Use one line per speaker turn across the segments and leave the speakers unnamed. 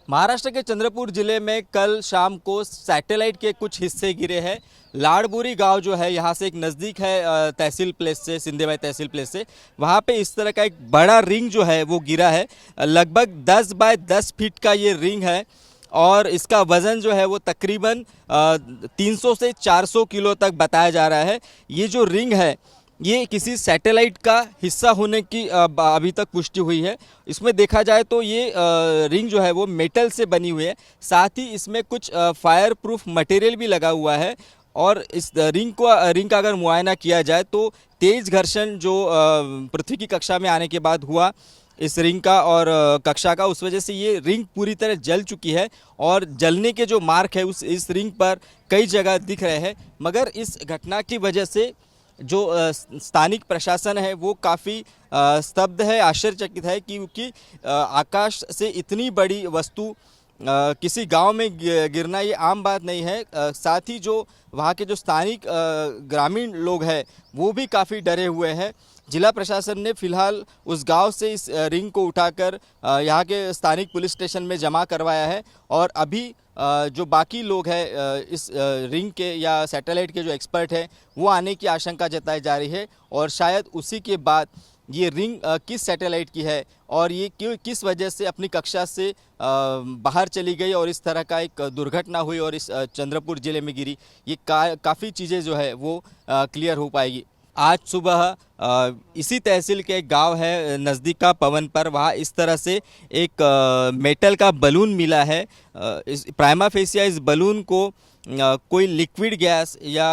महाराष्ट्र के चंद्रपुर जिले में कल शाम को सैटेलाइट के कुछ हिस्से गिरे हैं। लाड़बुरी गांव जो है यहाँ से एक नज़दीक है तहसील प्लेस से, सिंधेबाई तहसील प्लेस से। वहाँ पे इस तरह का एक बड़ा रिंग जो है वो गिरा है। लगभग 10 बाय 10 फीट का ये रिंग है और इसका वज़न जो है वो तकरीबन 300 से 400 किलो तक बताया जा रहा है। ये जो रिंग है ये किसी सैटेलाइट का हिस्सा होने की अभी तक पुष्टि हुई है। इसमें देखा जाए तो ये रिंग जो है वो मेटल से बनी हुई है, साथ ही इसमें कुछ फायर प्रूफ मटेरियल भी लगा हुआ है। और इस रिंग का अगर मुआयना किया जाए तो तेज घर्षण जो पृथ्वी की कक्षा में आने के बाद हुआ इस रिंग का और कक्षा का, उस वजह से ये रिंग पूरी तरह जल चुकी है और जलने के जो मार्क है इस रिंग पर कई जगह दिख रहे हैं। मगर इस घटना की वजह से जो स्थानिक प्रशासन है वो काफ़ी स्तब्ध है, आश्चर्यचकित है, क्योंकि आकाश से इतनी बड़ी वस्तु किसी गांव में गिरना ये आम बात नहीं है। साथ ही जो वहाँ के जो स्थानिक ग्रामीण लोग हैं वो भी काफ़ी डरे हुए हैं। जिला प्रशासन ने फिलहाल उस गांव से इस रिंग को उठाकर यहाँ के स्थानिक पुलिस स्टेशन में जमा करवाया है और अभी जो बाकी लोग हैं इस रिंग के या सैटेलाइट के जो एक्सपर्ट हैं वो आने की आशंका जताई जा रही है और शायद उसी के बाद ये रिंग किस सैटेलाइट की है और ये किस वजह से अपनी कक्षा से बाहर चली गई और इस तरह का एक दुर्घटना हुई और इस चंद्रपुर ज़िले में गिरी, ये काफ़ी चीज़ें जो है वो क्लियर हो पाएगी। आज सुबह इसी तहसील के एक गांव है नज़दीक का पवन पर, वहाँ इस तरह से एक मेटल का बलून मिला है। इस प्राइमा फेसिया इस बलून को कोई लिक्विड गैस या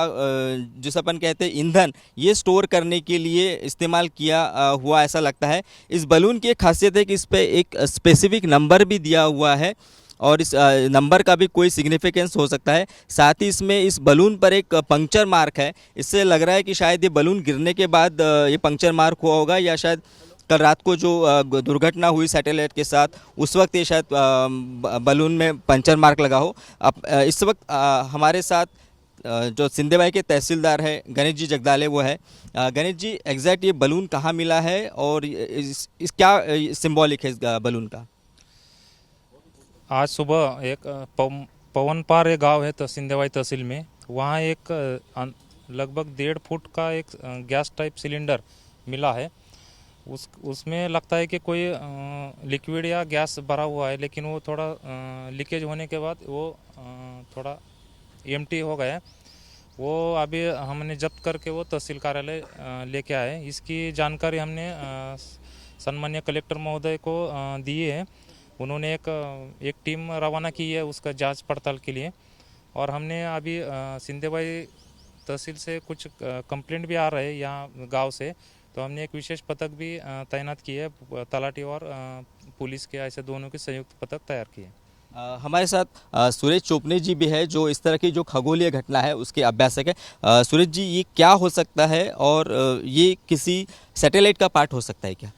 जिसे अपन कहते हैं ईंधन, ये स्टोर करने के लिए इस्तेमाल किया हुआ ऐसा लगता है। इस बलून की एक खासियत है कि इस पर एक स्पेसिफिक नंबर भी दिया हुआ है और इस नंबर का भी कोई सिग्निफिकेंस हो सकता है। साथ ही इसमें इस बलून पर एक पंक्चर मार्क है। इससे लग रहा है कि शायद ये बलून गिरने के बाद ये पंक्चर मार्क हुआ होगा या शायद कल रात को जो दुर्घटना हुई सैटेलाइट के साथ उस वक्त ये शायद बलून में पंक्चर मार्क लगा हो। अब इस वक्त हमारे साथ जो सिंधेबाई के तहसीलदार है गणेश जी जगदाले वो है। गणेश जी, एग्जैक्ट ये बलून कहाँ मिला है और इस क्या सिंबॉलिक है इस बलून का?
आज सुबह एक पवनपार एक गांव है तो सिंधेबाई तहसील में, वहाँ एक लगभग 1.5 फुट का एक गैस टाइप सिलेंडर मिला है। उसमें लगता है कि कोई लिक्विड या गैस भरा हुआ है, लेकिन वो थोड़ा लीकेज होने के बाद वो थोड़ा एम्प्टी हो गया है। वो अभी हमने जब्त करके वो तहसील कार्यालय लेके आए। इसकी जानकारी हमने सम्मान्य कलेक्टर महोदय को दी है। उन्होंने एक टीम रवाना की है उसका जांच पड़ताल के लिए। और हमने अभी सिंधेबाई तहसील से कुछ कंप्लेंट भी आ रहे हैं यहाँ गांव से, तो हमने एक विशेष पथक भी तैनात की है। तलाटी और पुलिस के ऐसे दोनों के संयुक्त पथक तैयार किए।
हमारे साथ सुरेश चोपने जी भी है जो इस तरह की जो खगोलीय घटना है उसके अभ्यासक है। सुरेश जी, ये क्या हो सकता है और ये किसी सैटेलाइट का पार्ट हो सकता है क्या?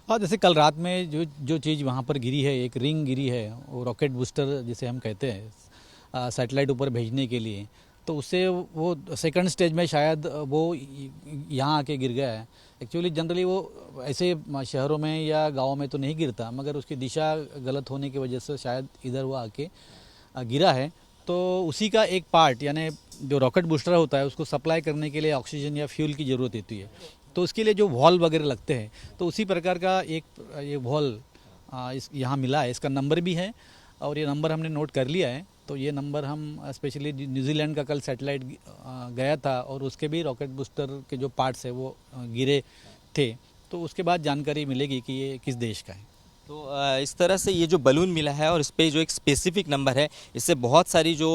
हाँ, जैसे कल रात में जो चीज़ वहाँ पर गिरी है, एक रिंग गिरी है, वो रॉकेट बूस्टर जिसे हम कहते हैं सैटेलाइट ऊपर भेजने के लिए, तो उससे वो सेकंड स्टेज में शायद वो यहाँ आके गिर गया है। एक्चुअली जनरली वो ऐसे शहरों में या गाँव में तो नहीं गिरता, मगर उसकी दिशा गलत होने की वजह से शायद इधर वो आके गिरा है। तो उसी का एक पार्ट, यानी जो रॉकेट बूस्टर होता है उसको सप्लाई करने के लिए ऑक्सीजन या फ्यूल की ज़रूरत होती है, तो उसके लिए जो वॉल्व वगैरह लगते हैं, तो उसी प्रकार का एक ये वॉल्व इस यहाँ मिला है। इसका नंबर भी है और ये नंबर हमने नोट कर लिया है। तो ये नंबर हम स्पेशली न्यूजीलैंड का कल सैटेलाइट गया था और उसके भी रॉकेट बूस्टर के जो पार्ट्स है वो गिरे थे, तो उसके बाद जानकारी मिलेगी कि ये किस देश का है।
तो इस तरह से ये जो बलून मिला है और इस पे जो एक स्पेसिफिक नंबर है, इससे बहुत सारी जो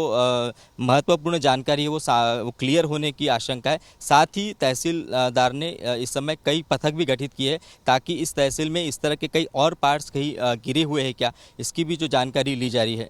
महत्वपूर्ण जानकारी है वो क्लियर होने की आशंका है। साथ ही तहसीलदार ने इस समय कई पथक भी गठित किए हैं ताकि इस तहसील में इस तरह के कई और पार्ट्स कहीं गिरे हुए हैं क्या, इसकी भी जो जानकारी ली जा रही है।